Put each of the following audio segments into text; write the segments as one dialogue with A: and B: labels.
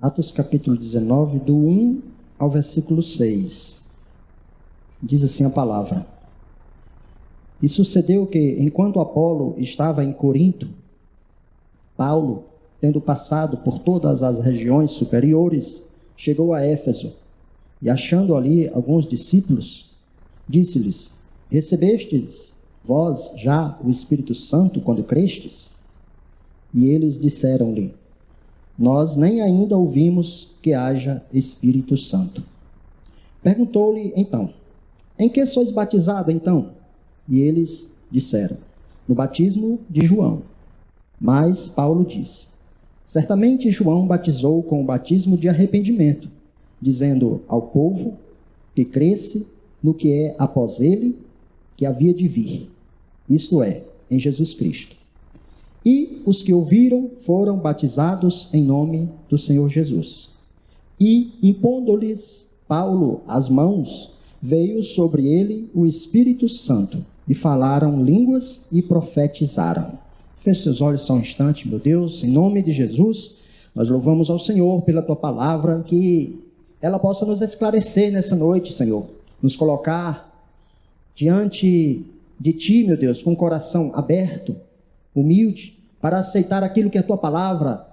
A: Atos capítulo 19, do 1 ao versículo 6. Diz assim a palavra: E sucedeu que, enquanto Apolo estava em Corinto, Paulo, tendo passado por todas as regiões superiores, chegou a Éfeso, e achando ali alguns discípulos, disse-lhes: Recebestes vós já o Espírito Santo quando crestes? E eles disseram-lhe: Nós nem ainda ouvimos que haja Espírito Santo. Perguntou-lhe então: Em que sois batizado então? E eles disseram: No batismo de João. Mas Paulo disse: Certamente João batizou com o batismo de arrependimento, dizendo ao povo que cresce no que é após ele, que havia de vir, isto é, em Jesus Cristo. E os que ouviram foram batizados em nome do Senhor Jesus. E, impondo-lhes Paulo as mãos, veio sobre ele o Espírito Santo, e falaram línguas e profetizaram. Feche seus olhos só um instante, meu Deus, em nome de Jesus, nós louvamos ao Senhor pela tua palavra, que ela possa nos esclarecer nessa noite, Senhor, nos colocar diante de ti, meu Deus, com o coração aberto, humilde, para aceitar aquilo que a tua palavra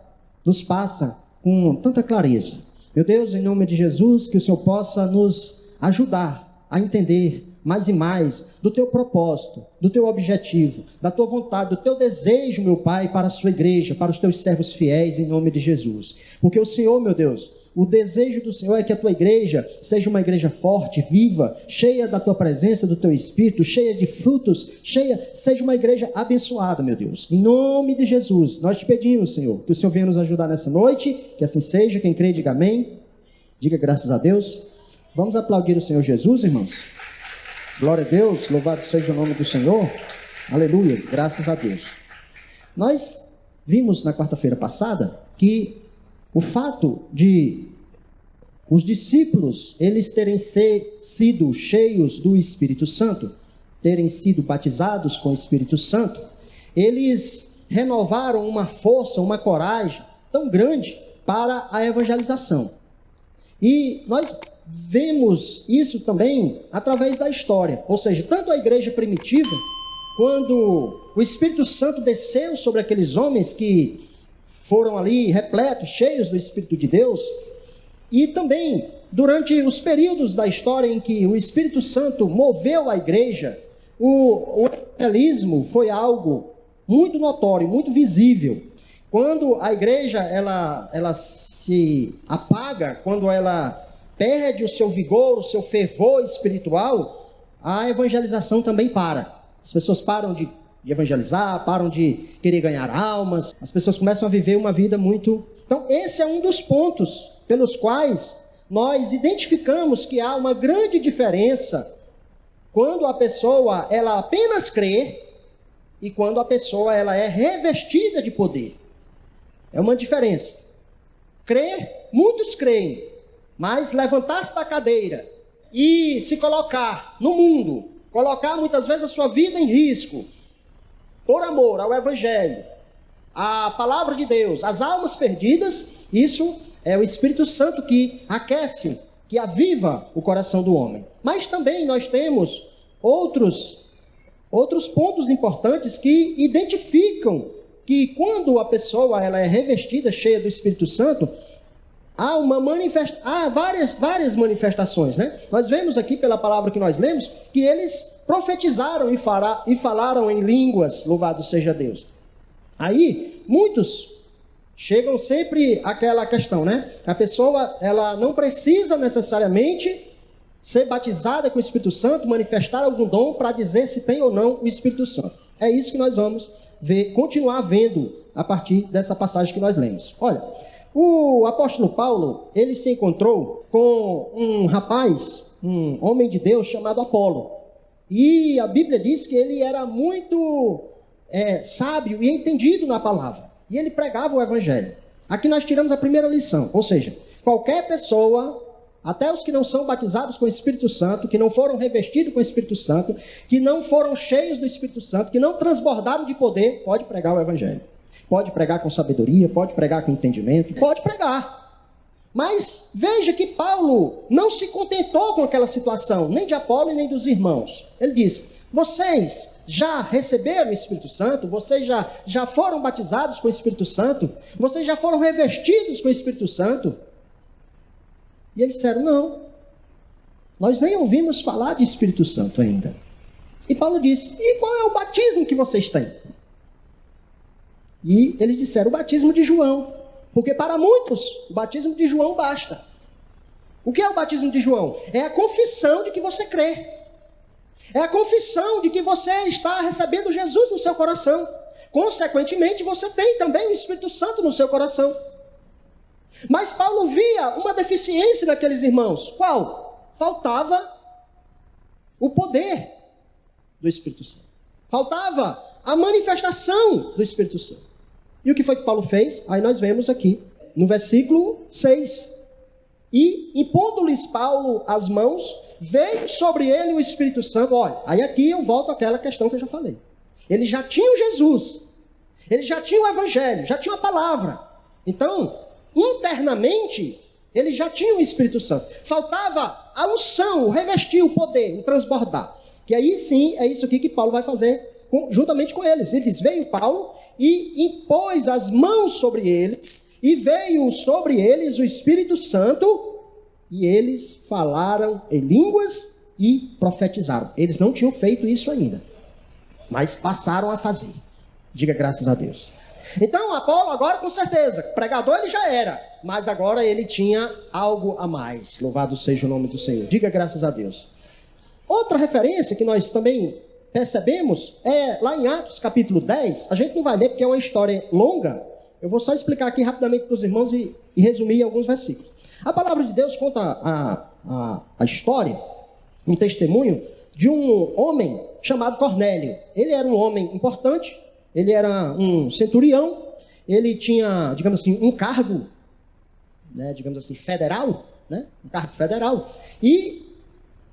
A: nos passa com tanta clareza. Meu Deus, em nome de Jesus, que o Senhor possa nos ajudar a entender mais e mais do teu propósito, do teu objetivo, da tua vontade, do teu desejo, meu Pai, para a sua igreja, para os teus servos fiéis, em nome de Jesus. Porque o Senhor, meu Deus, o desejo do Senhor é que a tua igreja seja uma igreja forte, viva, cheia da tua presença, do teu Espírito, cheia de frutos, seja uma igreja abençoada, meu Deus. Em nome de Jesus, nós te pedimos, Senhor, que o Senhor venha nos ajudar nessa noite, que assim seja. Quem crê, diga amém. Diga graças a Deus. Vamos aplaudir o Senhor Jesus, irmãos. Glória a Deus, louvado seja o nome do Senhor. Aleluias, graças a Deus. Nós vimos na quarta-feira passada que o fato de os discípulos, eles terem sido cheios do Espírito Santo, terem sido batizados com o Espírito Santo, eles renovaram uma força, uma coragem tão grande para a evangelização. E nós vemos isso também através da história, ou seja, tanto a igreja primitiva, quando o Espírito Santo desceu sobre aqueles homens que foram ali repletos, cheios do Espírito de Deus, e também durante os períodos da história em que o Espírito Santo moveu a igreja, o evangelismo foi algo muito notório, muito visível. Quando a igreja ela se apaga, quando ela perde o seu vigor, o seu fervor espiritual, a evangelização também para. As pessoas param de evangelizar, param de querer ganhar almas, as pessoas começam a viver uma vida muito... Então, esse é um dos pontos pelos quais nós identificamos que há uma grande diferença quando a pessoa, ela apenas crê e quando a pessoa, ela é revestida de poder. É uma diferença. Crer, muitos creem, mas levantar-se da cadeira e se colocar no mundo, colocar muitas vezes a sua vida em risco, por amor ao Evangelho, à palavra de Deus, às almas perdidas, isso é o Espírito Santo que aquece, que aviva o coração do homem. Mas também nós temos outros pontos importantes que identificam que quando a pessoa ela é revestida, cheia do Espírito Santo, há várias manifestações, né? Nós vemos aqui pela palavra que nós lemos que eles profetizaram e falaram em línguas, louvado seja Deus. Aí, muitos chegam sempre àquela questão, né? A pessoa, ela não precisa necessariamente ser batizada com o Espírito Santo, manifestar algum dom para dizer se tem ou não o Espírito Santo. É isso que nós vamos continuar vendo a partir dessa passagem que nós lemos. Olha, o apóstolo Paulo, ele se encontrou com um rapaz, um homem de Deus chamado Apolo. E a Bíblia diz que ele era muito sábio e entendido na palavra. E ele pregava o Evangelho. Aqui nós tiramos a primeira lição, ou seja, qualquer pessoa, até os que não são batizados com o Espírito Santo, que não foram revestidos com o Espírito Santo, que não foram cheios do Espírito Santo, que não transbordaram de poder, pode pregar o Evangelho. Pode pregar com sabedoria, pode pregar com entendimento, pode pregar. Mas veja que Paulo não se contentou com aquela situação, nem de Apolo e nem dos irmãos. Ele diz: vocês já receberam o Espírito Santo? Vocês já foram batizados com o Espírito Santo? Vocês já foram revestidos com o Espírito Santo? E eles disseram: não, nós nem ouvimos falar de Espírito Santo ainda. E Paulo disse: e qual é o batismo que vocês têm? E eles disseram: o batismo de João. Porque para muitos, o batismo de João basta. O que é o batismo de João? É a confissão de que você crê. É a confissão de que você está recebendo Jesus no seu coração. Consequentemente, você tem também o Espírito Santo no seu coração. Mas Paulo via uma deficiência naqueles irmãos. Qual? Faltava o poder do Espírito Santo. Faltava a manifestação do Espírito Santo. E o que foi que Paulo fez? Aí nós vemos aqui, no versículo 6. E, impondo-lhes Paulo as mãos, veio sobre ele o Espírito Santo. Olha, aí aqui eu volto àquela questão que eu já falei. Eles já tinham Jesus. Eles já tinham o Evangelho, já tinham a palavra. Então, internamente, eles já tinham o Espírito Santo. Faltava a unção, o revestir, o poder, o transbordar. Que aí sim, é isso aqui que Paulo vai fazer juntamente com eles. Ele diz: veio Paulo e impôs as mãos sobre eles, e veio sobre eles o Espírito Santo, e eles falaram em línguas e profetizaram. Eles não tinham feito isso ainda, mas passaram a fazer. Diga graças a Deus. Então Apolo agora, com certeza, pregador ele já era, mas agora ele tinha algo a mais. Louvado seja o nome do Senhor. Diga graças a Deus. Outra referência que nós também percebemos é lá em Atos capítulo 10. A gente não vai ler porque é uma história longa. Eu vou só explicar aqui rapidamente para os irmãos e resumir alguns versículos. A palavra de Deus conta a história, um testemunho de um homem chamado Cornélio. Ele era um homem importante, ele era um centurião, ele tinha, digamos assim, um cargo, né, digamos assim, federal, né, um cargo federal.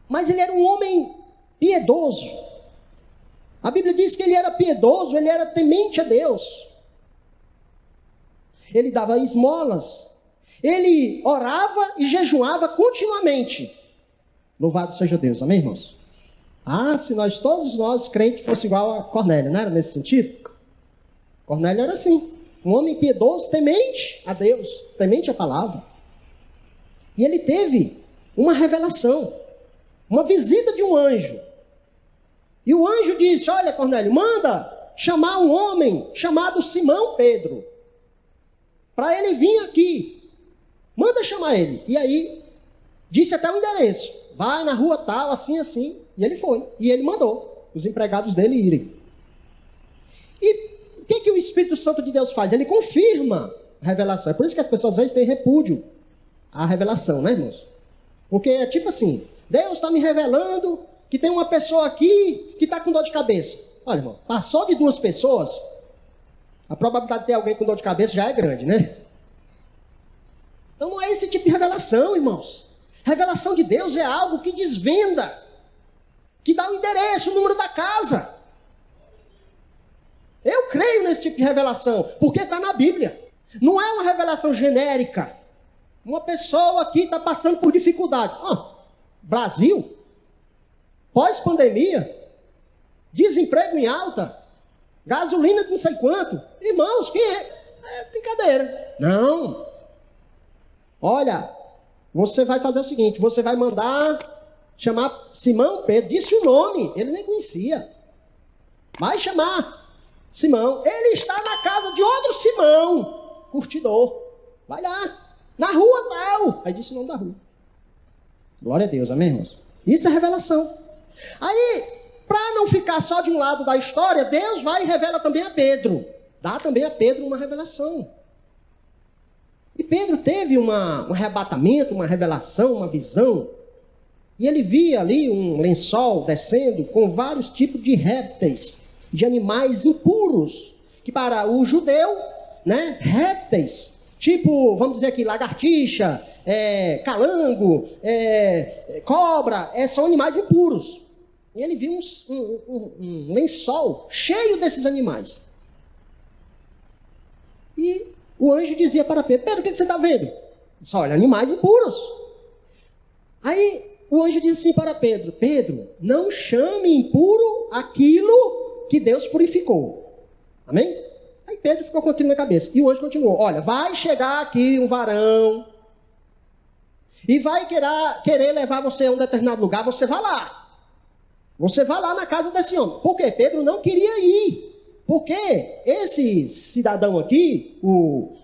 A: Mas ele era um homem piedoso. A Bíblia diz que ele era piedoso, ele era temente a Deus. Ele dava esmolas. Ele orava e jejuava continuamente. Louvado seja Deus, amém, irmãos? Se todos nós crentes fosse igual a Cornélio, não era nesse sentido? Cornélio era assim, um homem piedoso, temente a Deus, temente a palavra. E ele teve uma revelação, uma visita de um anjo. E o anjo disse: olha, Cornélio, manda chamar um homem chamado Simão Pedro, para ele vir aqui. Manda chamar ele. E aí, disse até o endereço: vai na rua tal, assim, assim. E ele foi. E ele mandou os empregados dele irem. E o que o Espírito Santo de Deus faz? Ele confirma a revelação. É por isso que as pessoas às vezes têm repúdio à revelação, né, irmãos? Porque é tipo assim: Deus está me revelando que tem uma pessoa aqui que está com dor de cabeça. Olha, irmão, passou de 2 pessoas, a probabilidade de ter alguém com dor de cabeça já é grande, né? Então não é esse tipo de revelação, irmãos. Revelação de Deus é algo que desvenda, que dá o endereço, o número da casa. Eu creio nesse tipo de revelação, porque está na Bíblia. Não é uma revelação genérica. Uma pessoa aqui está passando por dificuldade. Brasil, pós-pandemia, desemprego em alta, gasolina de não sei quanto. Irmãos, que é brincadeira. Não. Olha, você vai fazer o seguinte: você vai mandar chamar Simão Pedro. Disse o nome, ele nem conhecia. Vai chamar Simão. Ele está na casa de outro Simão, curtidor. Vai lá, na rua tal. Aí disse o nome da rua. Glória a Deus, amém, irmãos? Isso é revelação. Aí, para não ficar só de um lado da história, Deus vai e revela também a Pedro. Dá também a Pedro uma revelação. E Pedro teve um arrebatamento, uma revelação, uma visão. E ele via ali um lençol descendo com vários tipos de répteis, de animais impuros. Que para o judeu, né, répteis, tipo, vamos dizer aqui, lagartixa, calango, cobra, são animais impuros. E ele viu um lençol cheio desses animais. E o anjo dizia para Pedro: Pedro, o que você está vendo?
B: Disse, olha, animais impuros. Aí o anjo disse assim para Pedro, Pedro, não chame impuro aquilo que Deus purificou. Amém? Aí Pedro ficou com aquilo na cabeça. E o anjo continuou, olha, vai chegar aqui um varão e vai querer levar você a um determinado lugar, você vai lá. Você vai lá na casa desse homem. Por quê? Pedro não queria ir. Porque esse cidadão aqui, o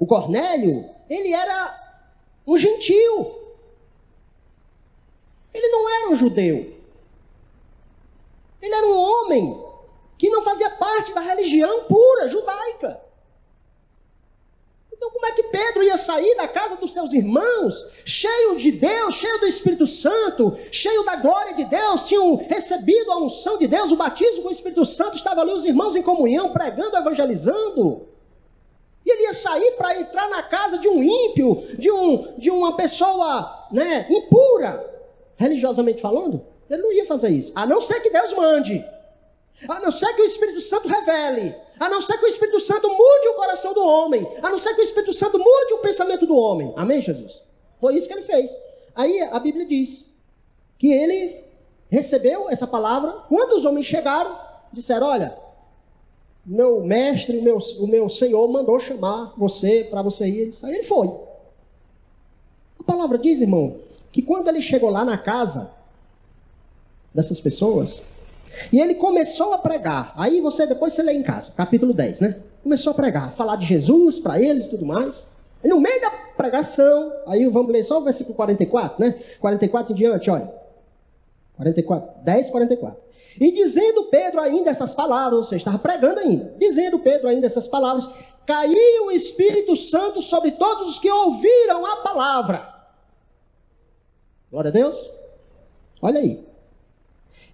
B: Cornélio, ele era um gentil. Ele não era um judeu. Ele era um homem que não fazia parte da religião pura, judaica. Então como é que Pedro ia sair da casa dos seus irmãos, cheio de Deus, cheio do Espírito Santo, cheio da glória de Deus, tinham recebido a unção de Deus, o batismo com o Espírito Santo, estavam ali os irmãos em comunhão, pregando, evangelizando. E ele ia sair para entrar na casa de um ímpio, de uma pessoa, né, impura, religiosamente falando. Ele não ia fazer isso, a não ser que Deus mande, a não ser que o Espírito Santo revele, a não ser que o Espírito Santo mude o coração do homem, a não ser que o Espírito Santo mude o pensamento do homem. Amém, Jesus? Foi isso que ele fez. Aí a Bíblia diz que ele recebeu essa palavra. Quando os homens chegaram, disseram, olha, meu mestre, o meu Senhor mandou chamar você, para você ir. Aí ele foi. A palavra diz, irmão, que quando ele chegou lá na casa dessas pessoas, e ele começou a pregar. Aí depois você lê em casa, capítulo 10, né? Começou a pregar, falar de Jesus para eles e tudo mais. E no meio da pregação, aí vamos ler só o versículo 44, né? 44 em diante, olha. 10, 44. E dizendo Pedro ainda essas palavras, ou seja, estava pregando ainda. Dizendo Pedro ainda essas palavras, caiu o Espírito Santo sobre todos os que ouviram a palavra. Glória a Deus. Olha aí.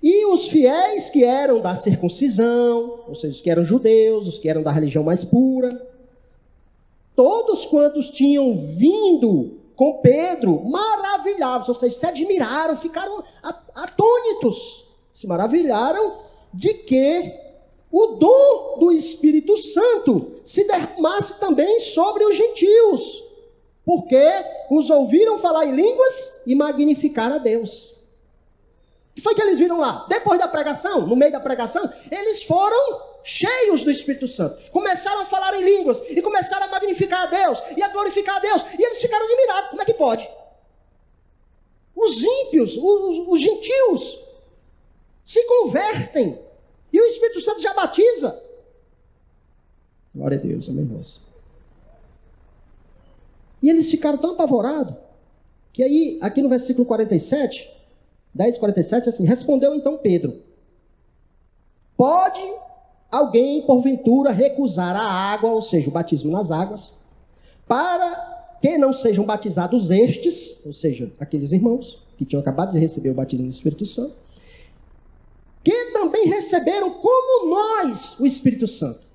B: E os fiéis que eram da circuncisão, ou seja, os que eram judeus, os que eram da religião mais pura, todos quantos tinham vindo com Pedro, maravilhavam, ou seja, se admiraram, ficaram atônitos, se maravilharam de que o dom do Espírito Santo se derramasse também sobre os gentios, porque os ouviram falar em línguas e magnificar a Deus. O que foi que eles viram lá? Depois da pregação, no meio da pregação, eles foram cheios do Espírito Santo. Começaram a falar em línguas e começaram a magnificar a Deus e a glorificar a Deus. E eles ficaram admirados. Como é que pode? Os ímpios, os gentios, se convertem e o Espírito Santo já batiza. Glória a Deus, amém, irmãos. E eles ficaram tão apavorados que aí, aqui no versículo 47... 10:47, assim, respondeu então Pedro, pode alguém porventura recusar a água, ou seja, o batismo nas águas, para que não sejam batizados estes, ou seja, aqueles irmãos que tinham acabado de receber o batismo do Espírito Santo, que também receberam como nós o Espírito Santo?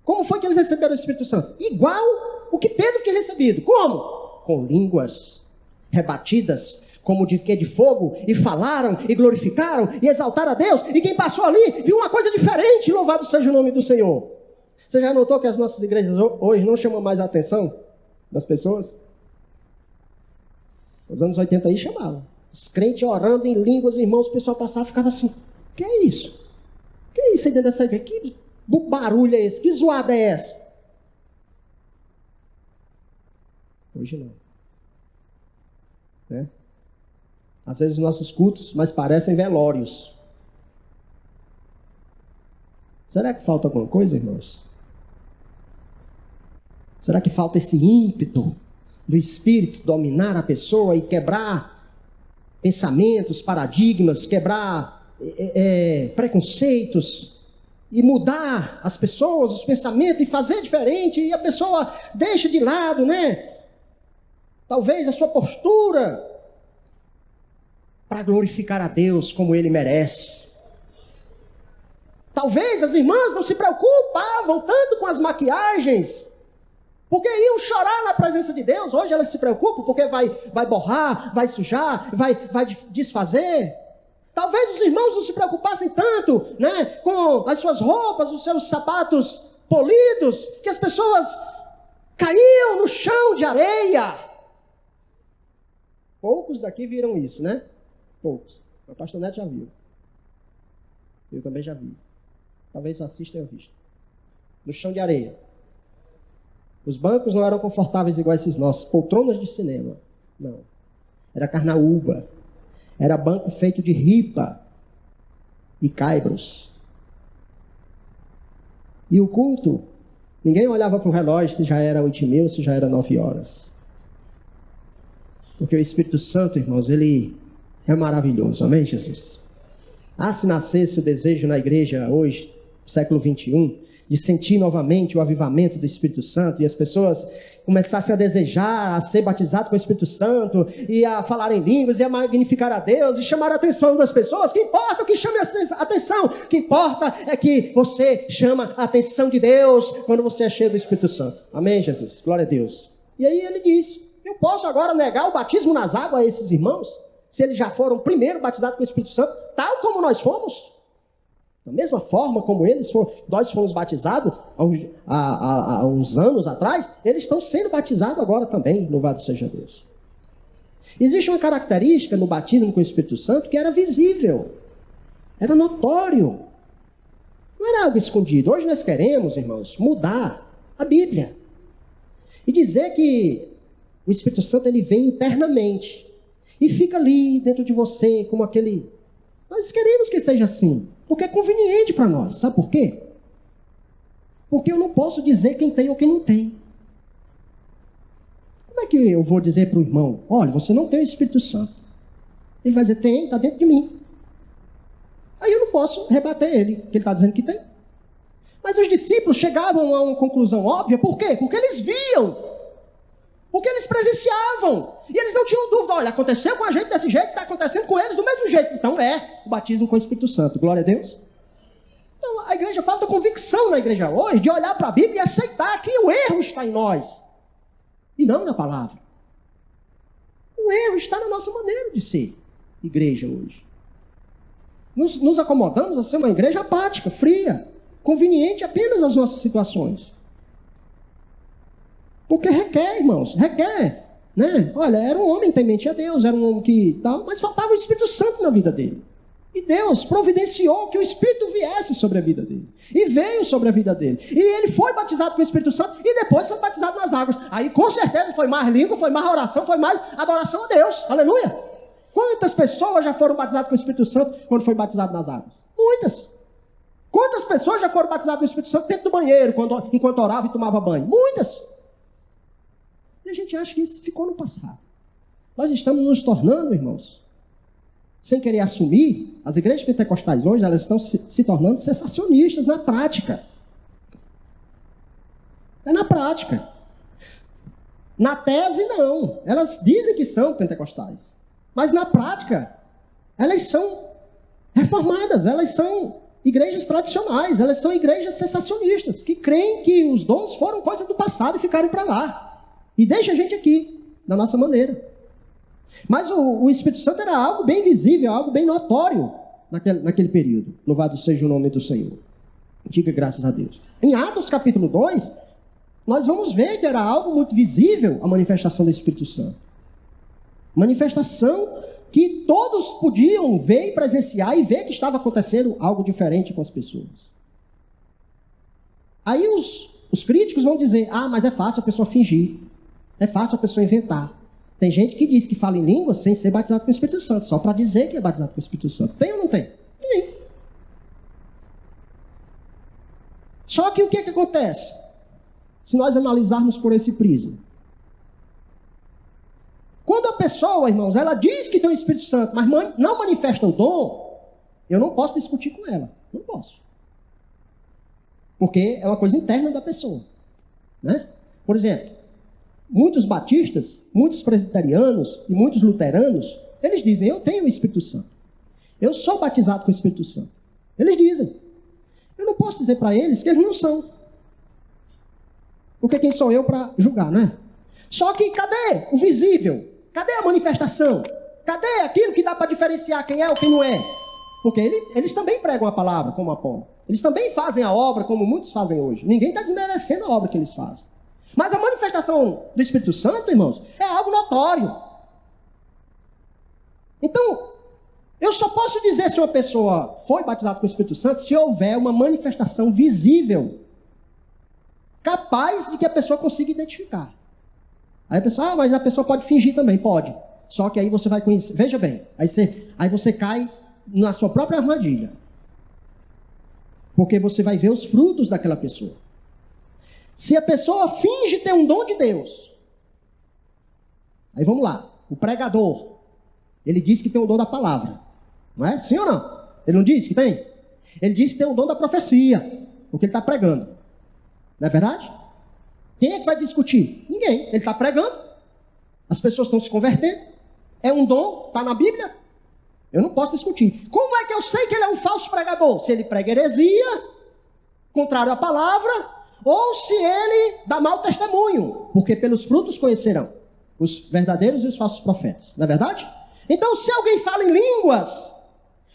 B: Como foi que eles receberam o Espírito Santo? Igual o que Pedro tinha recebido. Como? Com línguas rebatidas, como de fogo, e falaram, e glorificaram, e exaltaram a Deus, e quem passou ali, viu uma coisa diferente, louvado seja o nome do Senhor. Você já notou que as nossas igrejas hoje não chamam mais a atenção das pessoas? Nos anos 80 aí chamavam. Os crentes orando em línguas, irmãos, o pessoal passava e ficava assim, o que é isso? O que é isso aí dentro dessa igreja? Que barulho é esse? Que zoada é essa? Hoje não. Né? Às vezes os nossos cultos, mas parecem velórios. Será que falta alguma coisa, irmãos? Será que falta esse ímpeto do Espírito dominar a pessoa e quebrar pensamentos, paradigmas, quebrar preconceitos e mudar as pessoas, os pensamentos e fazer diferente, e a pessoa deixa de lado, né? Talvez a sua postura, para glorificar a Deus como Ele merece. Talvez as irmãs não se preocupavam tanto com as maquiagens, porque iam chorar na presença de Deus. Hoje elas se preocupam porque vai borrar, vai sujar, vai desfazer. Talvez os irmãos não se preocupassem tanto, né, com as suas roupas, os seus sapatos polidos, que as pessoas caíram chão de areia. Poucos daqui viram isso, né? Poucos. O pastor Neto já viu. Eu também já vi. Talvez eu assista e eu visto. No chão de areia. Os bancos não eram confortáveis igual esses nossos, poltronas de cinema. Não. Era carnaúba. Era banco feito de ripa e caibros. E o culto, ninguém olhava para o relógio se já era 8h30 ou se já era 9 horas. Porque o Espírito Santo, irmãos, ele é maravilhoso. Amém, Jesus? Ah, se nascesse o desejo na igreja hoje, século 21, de sentir novamente o avivamento do Espírito Santo, e as pessoas começassem a desejar, a ser batizadas com o Espírito Santo, e a falar em línguas, e a magnificar a Deus, e chamar a atenção das pessoas. Que importa o que chame a atenção? O que importa é que você chama a atenção de Deus quando você é cheio do Espírito Santo. Amém, Jesus? Glória a Deus. E aí ele diz, eu posso agora negar o batismo nas águas a esses irmãos? Se eles já foram primeiro batizados com o Espírito Santo, tal como nós fomos? Da mesma forma como nós fomos batizados há uns anos atrás, eles estão sendo batizados agora também, louvado seja Deus. Existe uma característica no batismo com o Espírito Santo que era visível, era notório, não era algo escondido. Hoje nós queremos, irmãos, mudar a Bíblia e dizer que o Espírito Santo ele vem internamente e fica ali dentro de você como aquele... Nós queremos que seja assim, porque é conveniente para nós. Sabe por quê? Porque eu não posso dizer quem tem ou quem não tem. Como é que eu vou dizer para o irmão, olha, você não tem o Espírito Santo? Ele vai dizer, tem, está dentro de mim. Aí eu não posso rebater ele, porque ele está dizendo que tem. Mas os discípulos chegavam a uma conclusão óbvia, por quê? Porque eles viam. Porque eles presenciavam. E eles não tinham dúvida. Olha, aconteceu com a gente desse jeito, está acontecendo com eles do mesmo jeito. Então o batismo com o Espírito Santo. Glória a Deus. Então a igreja falta convicção na igreja hoje de olhar para a Bíblia e aceitar que o erro está em nós. E não na palavra. O erro está na nossa maneira de ser igreja hoje. Nos acomodamos a ser uma igreja apática, fria, conveniente apenas às nossas situações. Porque requer, irmãos, requer, né? Olha, era um homem temente a Deus, era um homem que tal, mas faltava o Espírito Santo na vida dele. E Deus providenciou que o Espírito viesse sobre a vida dele. E veio sobre a vida dele. E ele foi batizado com o Espírito Santo e depois foi batizado nas águas. Aí com certeza foi mais língua, foi mais oração, foi mais adoração a Deus. Aleluia! Quantas pessoas já foram batizadas com o Espírito Santo quando foi batizado nas águas? Muitas. Quantas pessoas já foram batizadas com o Espírito Santo dentro do banheiro, enquanto orava e tomava banho? Muitas. E a gente acha que isso ficou no passado. Nós estamos nos tornando, irmãos, sem querer assumir, as igrejas pentecostais hoje, elas estão se tornando sensacionistas na prática. É na prática. Na tese, não. Elas dizem que são pentecostais. Mas na prática, elas são reformadas, elas são igrejas tradicionais, elas são igrejas sensacionistas, que creem que os dons foram coisa do passado e ficaram para lá. E deixa a gente aqui, da nossa maneira. Mas o Espírito Santo era algo bem visível, algo bem notório naquele período. Louvado seja o nome do Senhor. Diga graças a Deus. Em Atos capítulo 2, nós vamos ver que era algo muito visível a manifestação do Espírito Santo. Manifestação que todos podiam ver e presenciar e ver que estava acontecendo algo diferente com as pessoas. Aí os críticos vão dizer, mas é fácil a pessoa fingir. É fácil a pessoa inventar. Tem gente que diz que fala em línguas sem ser batizado com o Espírito Santo, só para dizer que é batizado com o Espírito Santo. Tem ou não tem? Tem. Só que o que acontece? Se nós analisarmos por esse prisma. Quando a pessoa, irmãos, ela diz que tem o Espírito Santo, mas não manifesta o dom, eu não posso discutir com ela. Não posso. Porque é uma coisa interna da pessoa. Né? Por exemplo, muitos batistas, muitos presbiterianos e muitos luteranos, eles dizem, eu tenho o Espírito Santo. Eu sou batizado com o Espírito Santo. Eles dizem. Eu não posso dizer para eles que eles não são. Porque quem sou eu para julgar, não é? Só que cadê o visível? Cadê a manifestação? Cadê aquilo que dá para diferenciar quem é ou quem não é? Porque eles também pregam a palavra, como Apolo. Eles também fazem a obra, como muitos fazem hoje. Ninguém está desmerecendo a obra que eles fazem. Mas a manifestação do Espírito Santo, irmãos, é algo notório. Então, eu só posso dizer se uma pessoa foi batizada com o Espírito Santo se houver uma manifestação visível, capaz de que a pessoa consiga identificar. Aí a pessoa, mas a pessoa pode fingir também, pode. Só que aí você vai conhecer, veja bem, aí você cai na sua própria armadilha. Porque você vai ver os frutos daquela pessoa. Se a pessoa finge ter um dom de Deus, aí vamos lá, o pregador, ele diz que tem o dom da palavra, não é? Sim ou não? Ele não disse que tem? Ele disse que tem o dom da profecia, porque ele está pregando. Não é verdade? Quem é que vai discutir? Ninguém. Ele está pregando, as pessoas estão se convertendo, é um dom, está na Bíblia, eu não posso discutir. Como é que eu sei que ele é um falso pregador? Se ele prega heresia, contrário à palavra, ou se ele dá mau testemunho, porque pelos frutos conhecerão os verdadeiros e os falsos profetas, não é verdade? Então, se alguém fala em línguas,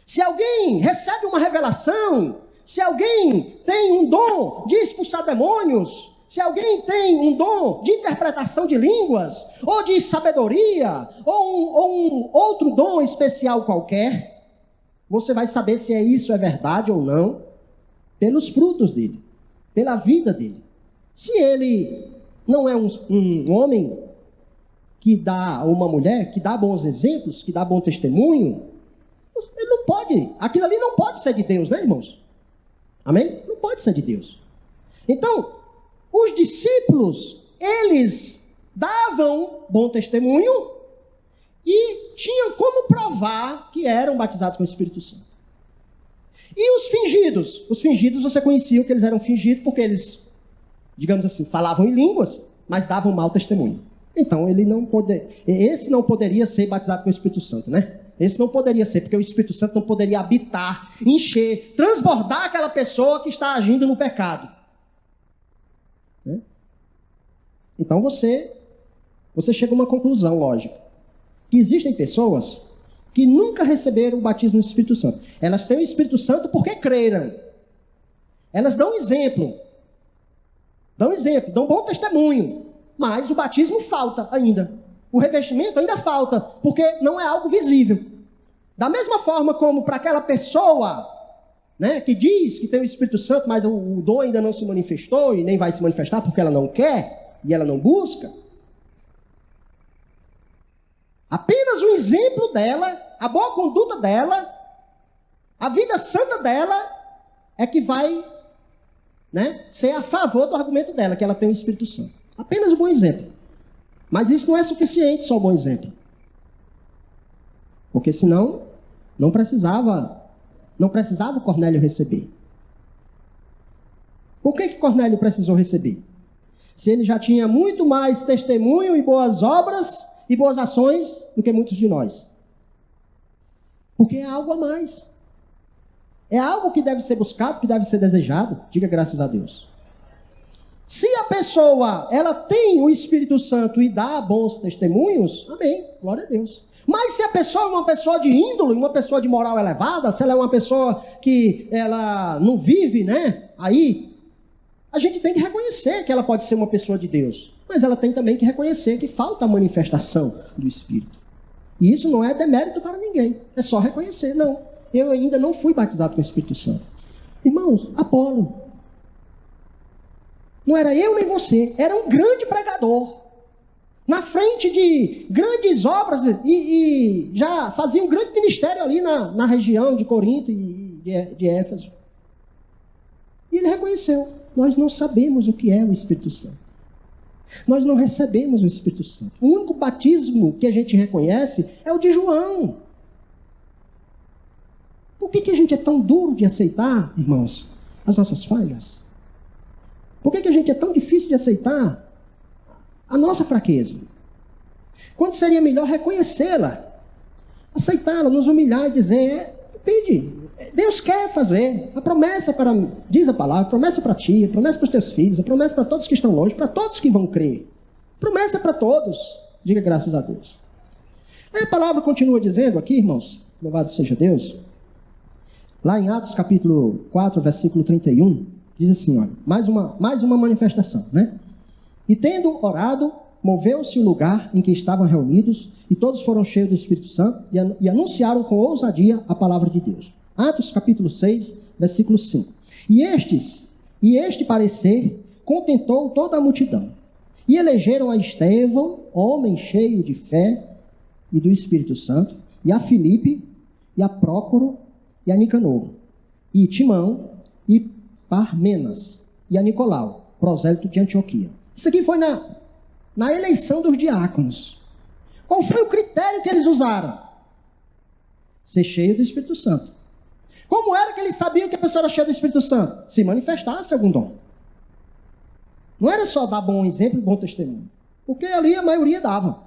B: se alguém recebe uma revelação, se alguém tem um dom de expulsar demônios, se alguém tem um dom de interpretação de línguas, ou de sabedoria, ou um outro dom especial qualquer, você vai saber se isso é verdade ou não, pelos frutos dele, pela vida dele. Se ele não é um homem que dá, ou uma mulher que dá bons exemplos, que dá bom testemunho, ele não pode, aquilo ali não pode ser de Deus, né, irmãos? Amém? Não pode ser de Deus. Então, os discípulos, eles davam bom testemunho e tinham como provar que eram batizados com o Espírito Santo. E os fingidos você conhecia que eles eram fingidos porque eles, digamos assim, falavam em línguas, mas davam mau testemunho. Então, esse não poderia ser batizado com o Espírito Santo, né? Esse não poderia ser, porque o Espírito Santo não poderia habitar, encher, transbordar aquela pessoa que está agindo no pecado. Né? Então você chega a uma conclusão lógica. Que existem pessoas que nunca receberam o batismo do Espírito Santo. Elas têm o Espírito Santo porque creram. Elas dão exemplo, dão bom testemunho. Mas o batismo falta ainda. O revestimento ainda falta, porque não é algo visível. Da mesma forma como para aquela pessoa, né, que diz que tem o Espírito Santo, mas o dom ainda não se manifestou e nem vai se manifestar porque ela não quer e ela não busca. Apenas o exemplo dela, a boa conduta dela, a vida santa dela é que vai, né, ser a favor do argumento dela, que ela tem o Espírito Santo. Apenas um bom exemplo. Mas isso não é suficiente, só um bom exemplo. Porque senão, não precisava Cornélio receber. Por que Cornélio precisou receber? Se ele já tinha muito mais testemunho e boas obras e boas ações do que muitos de nós. Porque é algo a mais. É algo que deve ser buscado, que deve ser desejado. Diga graças a Deus. Se a pessoa, ela tem o Espírito Santo e dá bons testemunhos, amém, glória a Deus. Mas se a pessoa é uma pessoa de índole, uma pessoa de moral elevada, se ela é uma pessoa que ela não vive, né, aí, a gente tem que reconhecer que ela pode ser uma pessoa de Deus. Mas ela tem também que reconhecer que falta a manifestação do Espírito. E isso não é demérito para ninguém, é só reconhecer. Não, eu ainda não fui batizado com o Espírito Santo. Irmãos, Apolo, não era eu nem você, era um grande pregador. Na frente de grandes obras e já fazia um grande ministério ali na região de Corinto e de Éfeso. E ele reconheceu, nós não sabemos o que é o Espírito Santo. Nós não recebemos o Espírito Santo. O único batismo que a gente reconhece é o de João. Por que a gente é tão duro de aceitar, irmãos, as nossas falhas? Por que a gente é tão difícil de aceitar a nossa fraqueza? Quando seria melhor reconhecê-la, aceitá-la, nos humilhar e dizer, pede, Deus quer fazer, a promessa diz a palavra, a promessa para ti, a promessa para os teus filhos, a promessa para todos que estão longe, para todos que vão crer. Promessa para todos, diga graças a Deus. Aí a palavra continua dizendo aqui, irmãos, louvado seja Deus, lá em Atos capítulo 4, versículo 31, diz assim, olha, mais uma manifestação, né? E tendo orado, moveu-se o lugar em que estavam reunidos, e todos foram cheios do Espírito Santo, e anunciaram com ousadia a palavra de Deus. Atos capítulo 6, versículo 5. E este parecer contentou toda a multidão. E elegeram a Estevão, homem cheio de fé e do Espírito Santo, e a Filipe, e a Prócoro, e a Nicanor, e Timão, e Parmenas, e a Nicolau, prosélito de Antioquia. Isso aqui foi na eleição dos diáconos. Qual foi o critério que eles usaram? Ser cheio do Espírito Santo. Como era que eles sabiam que a pessoa era cheia do Espírito Santo? Se manifestasse algum dom. Não era só dar bom exemplo e bom testemunho. Porque ali a maioria dava.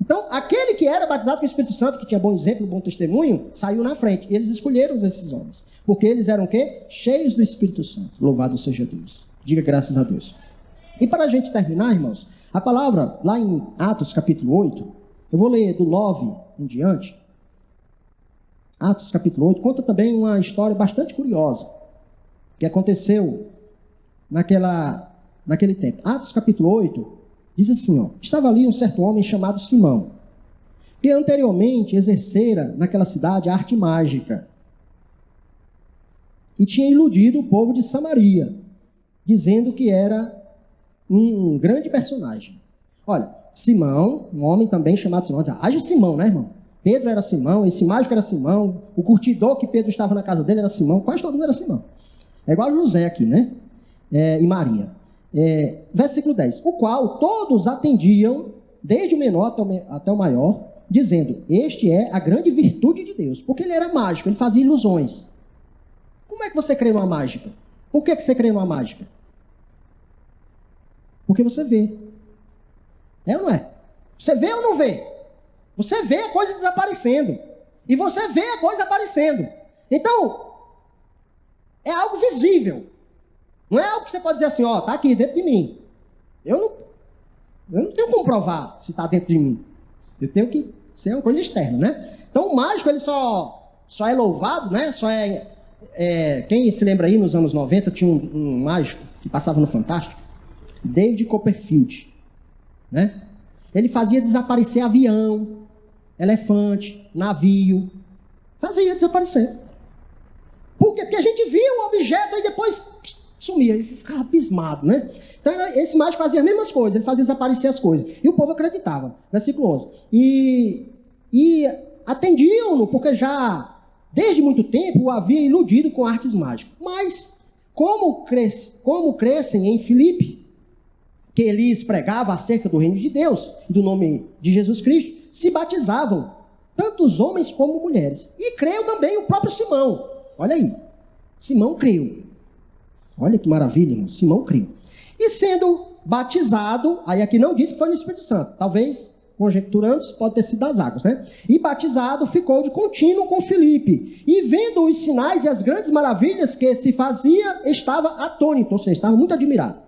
B: Então, aquele que era batizado com o Espírito Santo, que tinha bom exemplo e bom testemunho, saiu na frente. E eles escolheram esses homens. Porque eles eram o quê? Cheios do Espírito Santo. Louvado seja Deus. Diga graças a Deus. E para a gente terminar, irmãos, a palavra lá em Atos capítulo 8, eu vou ler do 9 em diante. Atos capítulo 8 conta também uma história bastante curiosa que aconteceu naquele tempo. Atos capítulo 8 diz assim, ó: estava ali um certo homem chamado Simão, que anteriormente exercera naquela cidade a arte mágica e tinha iludido o povo de Samaria, dizendo que era um grande personagem. Olha, Simão, um homem também chamado Simão, haja Simão, né, irmão? Pedro era Simão, esse mágico era Simão, o curtidor que Pedro estava na casa dele era Simão, quase todo mundo era Simão. É igual José aqui, né? E Maria. Versículo 10. O qual todos atendiam, desde o menor até o maior, dizendo: este é a grande virtude de Deus. Porque ele era mágico, ele fazia ilusões. Como é que você crê numa mágica? Por que você crê numa mágica? Porque você vê. É ou não é? Você vê ou não vê? Você vê a coisa desaparecendo. E você vê a coisa aparecendo. Então, é algo visível. Não é algo que você pode dizer assim, ó, tá aqui dentro de mim. Eu não tenho como provar se está dentro de mim. Eu tenho que ser uma coisa externa, né? Então, o mágico, ele só é louvado, né? Quem se lembra aí, nos anos 90, tinha um mágico que passava no Fantástico, David Copperfield, né? Ele fazia desaparecer avião, elefante, navio. Fazia desaparecer. Por quê? Porque a gente via um objeto e depois sumia. Ele ficava abismado, né? Então, esse mágico fazia as mesmas coisas. Ele fazia desaparecer as coisas. E o povo acreditava. Versículo 11. E atendiam-no, porque já, desde muito tempo, o havia iludido com artes mágicas. Mas, como crescem em Filipe, que lhes pregava acerca do reino de Deus e do nome de Jesus Cristo, se batizavam, tanto os homens como mulheres. E creu também o próprio Simão. Olha aí, Simão creu. Olha que maravilha, irmão. Simão creu. E sendo batizado, aí aqui não diz que foi no Espírito Santo, talvez, conjecturando, pode ter sido das águas, né? E batizado, ficou de contínuo com Filipe. E vendo os sinais e as grandes maravilhas que se fazia, estava atônito, ou seja, estava muito admirado.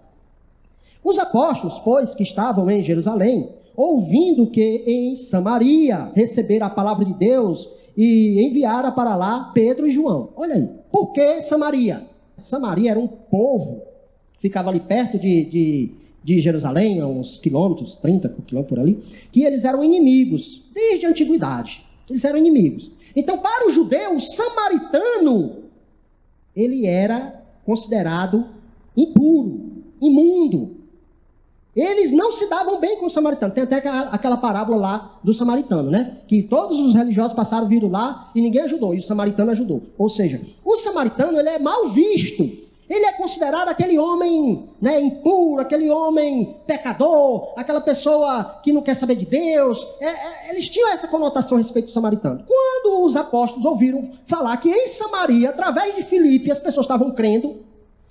B: Os apóstolos, pois, que estavam em Jerusalém, ouvindo que em Samaria recebera a palavra de Deus e enviara para lá Pedro e João. Olha aí, por que Samaria? Samaria era um povo que ficava ali perto de Jerusalém, a uns quilômetros, 30 quilômetros por ali, que eles eram inimigos, desde a antiguidade. Eles eram inimigos. Então, para o judeu, o samaritano, ele era considerado impuro, imundo. Eles não se davam bem com o samaritano. Tem até aquela parábola lá do samaritano, né? Que todos os religiosos passaram, viram lá e ninguém ajudou. E o samaritano ajudou. Ou seja, o samaritano, ele é mal visto. Ele é considerado aquele homem, né, impuro, aquele homem pecador, aquela pessoa que não quer saber de Deus. Eles tinham essa conotação a respeito do samaritano. Quando os apóstolos ouviram falar que em Samaria, através de Filipe, as pessoas estavam crendo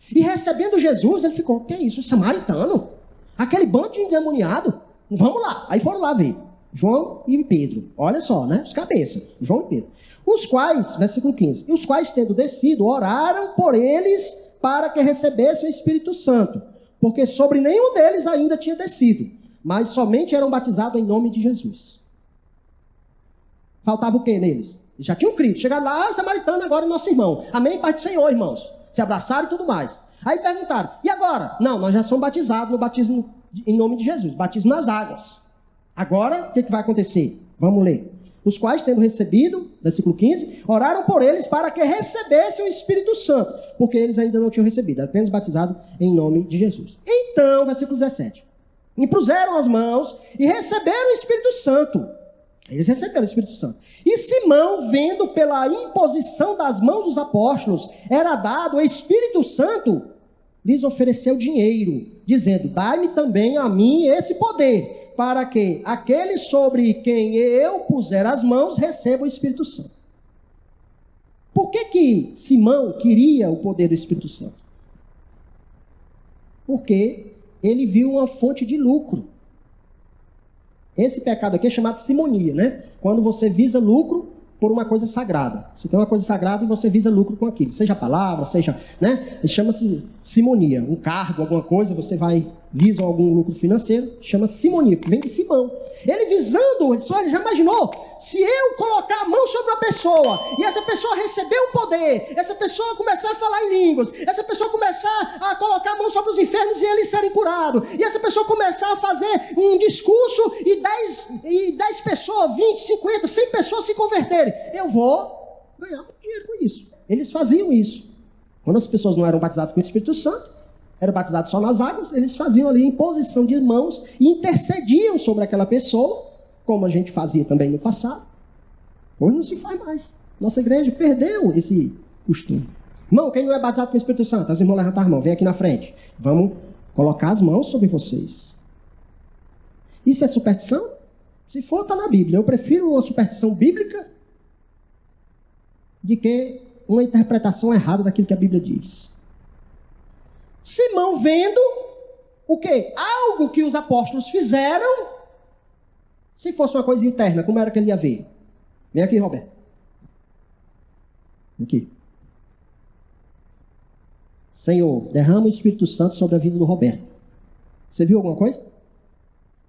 B: e recebendo Jesus, ele ficou: que é isso, samaritano? Aquele bando de endemoniado, vamos lá. Aí foram lá ver, João e Pedro, olha só, né, os cabeças, João e Pedro. Os quais, versículo 15, os quais tendo descido, oraram por eles para que recebessem o Espírito Santo, porque sobre nenhum deles ainda tinha descido, mas somente eram batizados em nome de Jesus. Faltava o que neles? Eles já tinham crido, chegaram lá, samaritano agora é nosso irmão, amém, Pai do Senhor, irmãos, se abraçaram e tudo mais. Aí perguntaram, e agora? Não, nós já somos batizados no batismo em nome de Jesus, batismo nas águas. Agora, o que vai acontecer? Vamos ler. Os quais, tendo recebido, versículo 15, oraram por eles para que recebessem o Espírito Santo, porque eles ainda não tinham recebido, apenas batizado em nome de Jesus. Então, versículo 17, impuseram as mãos e receberam o Espírito Santo. Eles receberam o Espírito Santo. E Simão, vendo pela imposição das mãos dos apóstolos, era dado o Espírito Santo, lhes ofereceu dinheiro, dizendo, dai-me também a mim esse poder, para que aquele sobre quem eu puser as mãos receba o Espírito Santo. Por que Simão queria o poder do Espírito Santo? Porque ele viu uma fonte de lucro. Esse pecado aqui é chamado simonia, né? Quando você visa lucro por uma coisa sagrada. Você tem uma coisa sagrada e você visa lucro com aquilo. Seja a palavra, seja, né? Chama-se simonia. Um cargo, alguma coisa, você visa algum lucro financeiro, chama simonia, que vem de Simão. Ele visando, ele já imaginou? Se eu colocar a mão sobre uma pessoa, e essa pessoa receber um poder, essa pessoa começar a falar em línguas, essa pessoa começar a colocar a mão sobre os enfermos e eles serem curados, e essa pessoa começar a fazer um discurso e 10 pessoas, 20, 50, 100 pessoas se converterem, eu vou ganhar dinheiro com isso. Eles faziam isso. Quando as pessoas não eram batizadas com o Espírito Santo, eram batizados só nas águas, eles faziam ali imposição de mãos e intercediam sobre aquela pessoa, como a gente fazia também no passado. Hoje não se faz mais. Nossa igreja perdeu esse costume. Irmão, quem não é batizado com o Espírito Santo? Os irmãos levantam a mão, vem aqui na frente. Vamos colocar as mãos sobre vocês. Isso é superstição? Se for, está na Bíblia. Eu prefiro uma superstição bíblica de que uma interpretação errada daquilo que a Bíblia diz. Simão vendo o quê? Algo que os apóstolos fizeram. Se fosse uma coisa interna, como era que ele ia ver? Vem aqui, Roberto. Aqui. Senhor, derrama o Espírito Santo sobre a vida do Roberto. Você viu alguma coisa?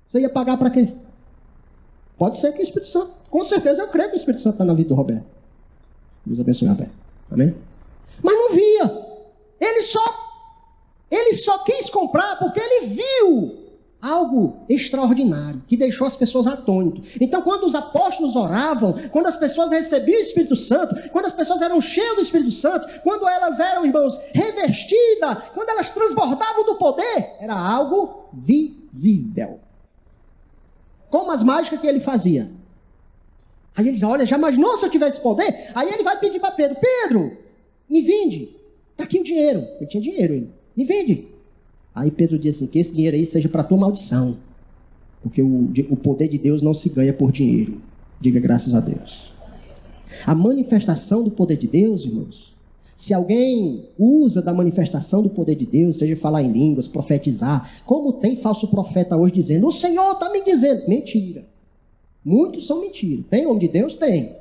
B: Você ia pagar para quê? Pode ser que o Espírito Santo, com certeza eu creio que o Espírito Santo está na vida do Roberto. Deus abençoe, Roberto. Amém? Mas não via. Ele só quis comprar porque ele viu algo extraordinário, que deixou as pessoas atônitas. Então, quando os apóstolos oravam, quando as pessoas recebiam o Espírito Santo, quando as pessoas eram cheias do Espírito Santo, quando elas eram, irmãos, revestidas, quando elas transbordavam do poder, era algo visível. Como as mágicas que ele fazia. Aí ele diz, olha, já imaginou se eu tivesse poder? Aí ele vai pedir para Pedro, Pedro, me vende, está aqui o dinheiro. Ele tinha dinheiro, ele. Me vende. Aí Pedro diz assim, que esse dinheiro aí seja para a tua maldição. Porque o poder de Deus não se ganha por dinheiro. Diga graças a Deus. A manifestação do poder de Deus, irmãos, se alguém usa da manifestação do poder de Deus, seja falar em línguas, profetizar, como tem falso profeta hoje dizendo, o Senhor está me dizendo. Mentira. Muitos são mentiras. Tem homem de Deus? Tem.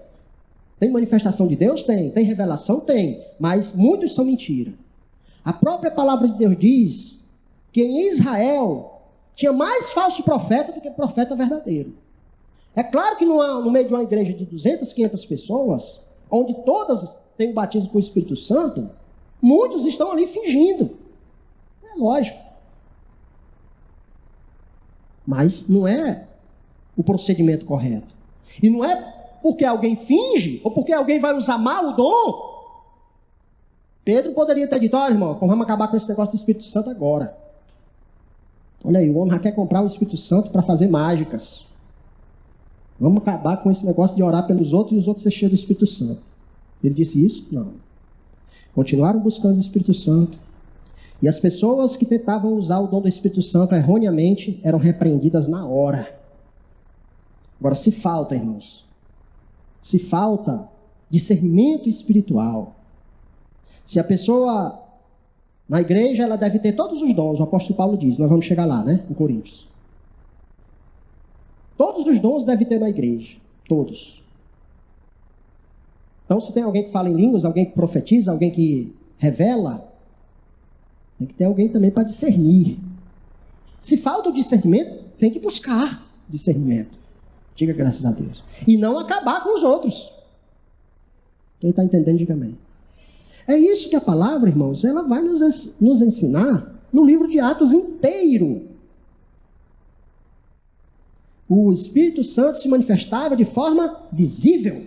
B: Tem manifestação de Deus? Tem. Tem revelação? Tem. Mas muitos são mentiras. A própria palavra de Deus diz que em Israel tinha mais falso profeta do que profeta verdadeiro. É claro que no meio de uma igreja de 200, 500 pessoas, onde todas têm o batismo com o Espírito Santo, muitos estão ali fingindo. É lógico. Mas não é o procedimento correto. E não é porque alguém finge, ou porque alguém vai usar mal o dom. Pedro poderia ter dito, olha irmão, vamos acabar com esse negócio do Espírito Santo agora. Olha aí, o homem já quer comprar o Espírito Santo para fazer mágicas. Vamos acabar com esse negócio de orar pelos outros e os outros ser cheios do Espírito Santo. Ele disse isso? Não. Continuaram buscando o Espírito Santo. E as pessoas que tentavam usar o dom do Espírito Santo erroneamente eram repreendidas na hora. Agora, se falta, irmãos, se falta discernimento espiritual, se a pessoa, na igreja, ela deve ter todos os dons, o apóstolo Paulo diz, nós vamos chegar lá, né, em Coríntios. Todos os dons deve ter na igreja, todos. Então, se tem alguém que fala em línguas, alguém que profetiza, alguém que revela, tem que ter alguém também para discernir. Se falta o discernimento, tem que buscar discernimento. Diga graças a Deus. E não acabar com os outros. Quem está entendendo, diga amém. É isso que a palavra, irmãos, ela vai nos ensinar no livro de Atos inteiro. o Espírito Santo se manifestava de forma visível,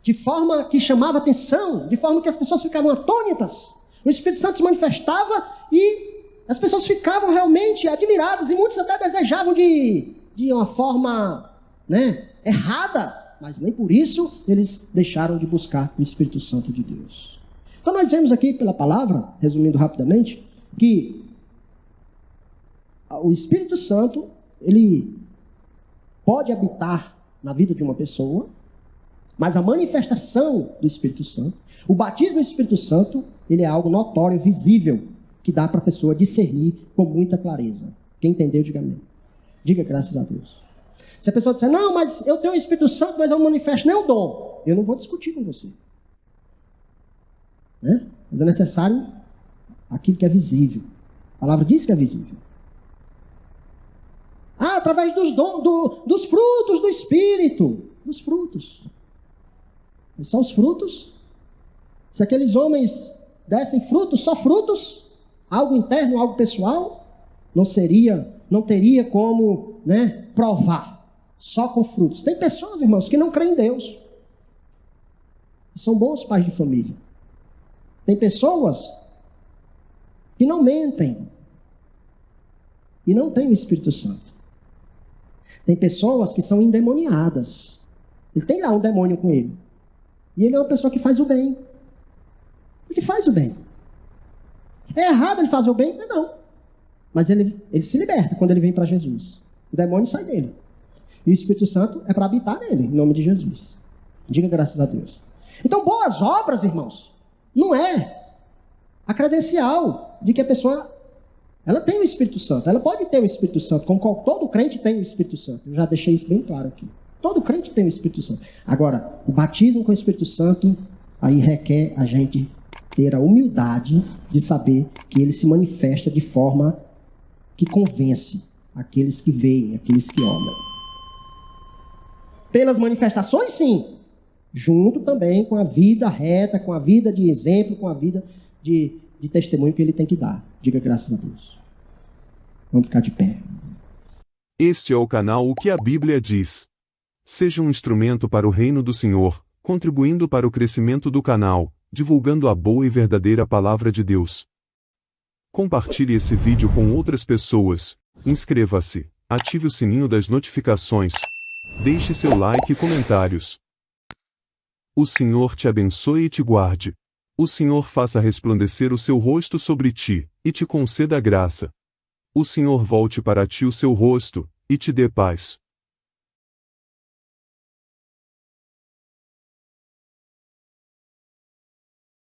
B: de forma que chamava atenção, de forma que as pessoas ficavam atônitas. O Espírito Santo se manifestava e as pessoas ficavam realmente admiradas, e muitos até desejavam de uma forma, errada, mas nem por isso eles deixaram de buscar o Espírito Santo de Deus. Então nós vemos aqui pela palavra, resumindo rapidamente, que o Espírito Santo, ele pode habitar na vida de uma pessoa, mas a manifestação do Espírito Santo, o batismo do Espírito Santo, ele é algo notório, visível, que dá para a pessoa discernir com muita clareza. Quem entendeu, diga amém. Diga graças a Deus. Se a pessoa disser, não, mas eu tenho o Espírito Santo, mas eu não manifesto nem o dom, eu não vou discutir com você. Mas é necessário aquilo que é visível. A palavra diz que é visível. Através dos dos frutos do Espírito. Dos frutos. E são os frutos. Se aqueles homens dessem frutos, só frutos, algo interno, algo pessoal, não teria como provar. Só com frutos. Tem pessoas, irmãos, que não creem em Deus. São bons pais de família. Tem pessoas que não mentem e não têm o Espírito Santo. Tem pessoas que são endemoniadas. Ele tem lá um demônio com ele. E ele é uma pessoa que faz o bem. Ele faz o bem. É errado ele fazer o bem? Não. Mas ele se liberta quando ele vem para Jesus. O demônio sai dele. E o Espírito Santo é para habitar nele, em nome de Jesus. Diga graças a Deus. Então, boas obras, irmãos, não é a credencial de que a pessoa ela tem o Espírito Santo. Ela pode ter o Espírito Santo, como todo crente tem o Espírito Santo. Eu já deixei isso bem claro aqui. Todo crente tem o Espírito Santo. Agora, o batismo com o Espírito Santo, aí requer a gente ter a humildade de saber que ele se manifesta de forma que convence aqueles que veem, aqueles que olham. Pelas manifestações, sim. Junto também com a vida reta, com a vida de exemplo, com a vida de testemunho que ele tem que dar. Diga graças a Deus. Vamos ficar de pé.
C: Este é o canal O que a Bíblia diz. Seja um instrumento para o reino do Senhor, contribuindo para o crescimento do canal, divulgando a boa e verdadeira palavra de Deus. Compartilhe esse vídeo com outras pessoas, inscreva-se, ative o sininho das notificações, deixe seu like e comentários. O Senhor te abençoe e te guarde. O Senhor faça resplandecer o seu rosto sobre ti, e te conceda graça. O Senhor volte para ti o seu rosto, e te dê paz.